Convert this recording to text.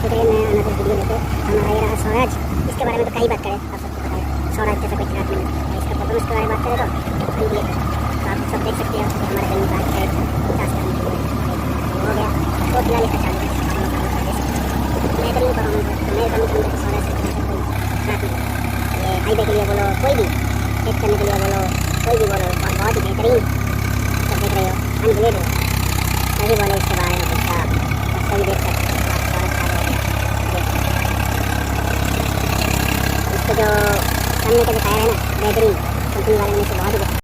तो मैं another video लेके हमारा ये रहा स्वराज। इसके बारे में तो क्या ही बात करें, आप सबको पता है स्वराज जैसा कोई खिलाफ नहीं है। इसका परफॉर्मेंस के बारे में बात करें तो ये तो आप सब देख सकते हैं कि हमारा जन्म का है 50 का हो गया। तो फिलहाल इसका चालू बेहतरीन परफॉर्मेंस है। तो मेरे कमिटमेंट है स्वराज से कोई खिलाफ नहीं। ये हाईवे के लिए बोलो, कोई भी टेस्ट करने के लिए बोलो, कोई भी बोलो, और बहुत ही बेहतरीन सब देख रहे हो, अनबिलीवेबल सभी बोले इसके बारे में कुछ आप सभी देख सकते हो। आप स्वागत कर रहे हो इसको जो सामने का दिखाया है ना बेहतरीन, कंपनी वाले ने इसे बहुत ही